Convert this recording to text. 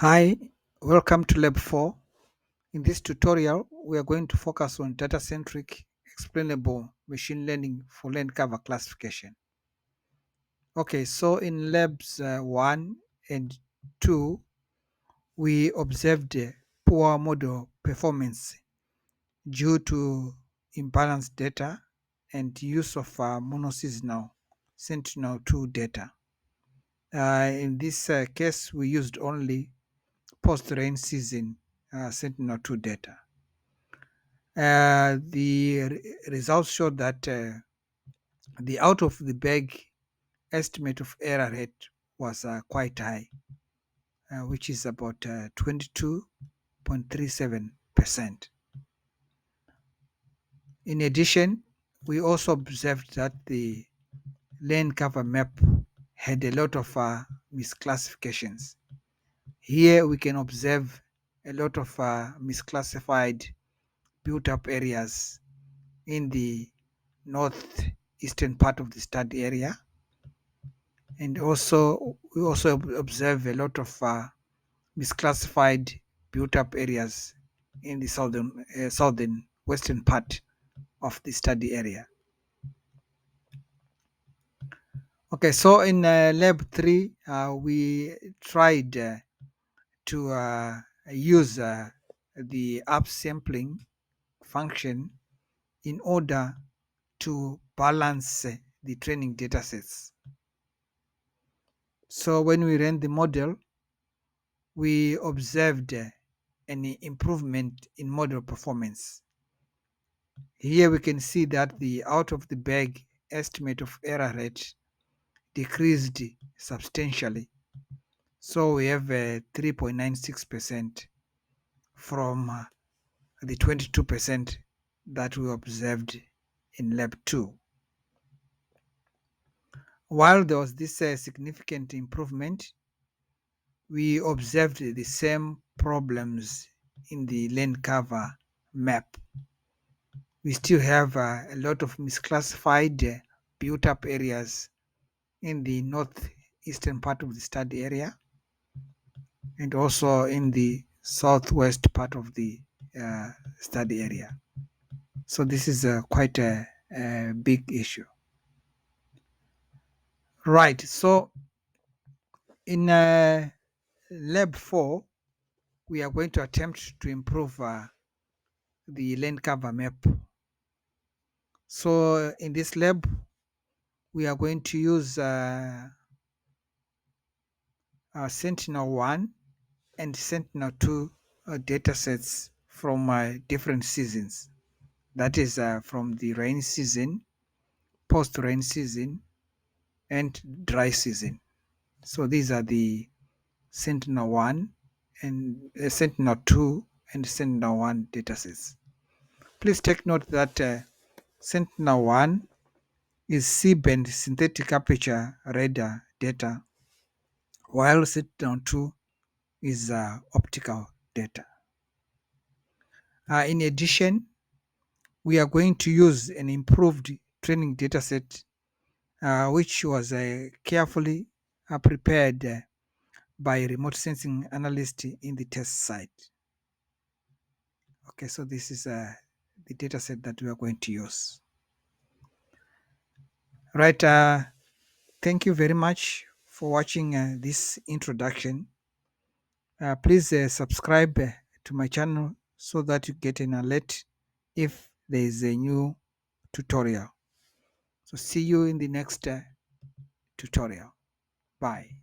Hi, welcome to Lab 4. In this tutorial, we are going to focus on data-centric explainable machine learning for land cover classification. Okay, so in Labs 1 and 2, we observed poor model performance due to imbalanced data and use of monoseasonal Sentinel-2 data. In this case, we used only post-rain season Sentinel-2 data. The results showed that the out of the bag estimate of error rate was quite high, which is about 22.37%. In addition, we also observed that the lane cover map had a lot of misclassifications. Here we can observe a lot of misclassified built up areas in the northeastern part of the study area, and also we also observe a lot of misclassified built up areas in the southern western part of the study area. Okay, so in lab 3 we tried to use the upsampling function in order to balance the training data sets. So when we ran the model, we observed an improvement in model performance. Here we can see that the out of the bag estimate of error rate decreased substantially. So we have 3.96% from the 22% that we observed in lab 2. While there was this significant improvement, we observed the same problems in the lane cover map. We still have a lot of misclassified built up areas in the northeastern part of the study area and also in the southwest part of the study area. So this is quite a big issue. Right, so in lab 4, we are going to attempt to improve the lane cover map. So in this lab, we are going to use Sentinel-1 and Sentinel-2 data sets from different seasons. That is from the rain season, post-rain season, and dry season. So these are the Sentinel-1 and Sentinel-2 and Sentinel-1 datasets. Please take note that Sentinel-1 is C-band synthetic aperture radar data, while Sentinel-2 is optical data. In addition, we are going to use an improved training dataset, which was carefully prepared by a remote sensing analyst in the test site. Okay, so this is the dataset that we are going to use. Right, thank you very much for watching this introduction. Please subscribe to my channel so that you get an alert if there is a new tutorial. So see you in the next tutorial. Bye.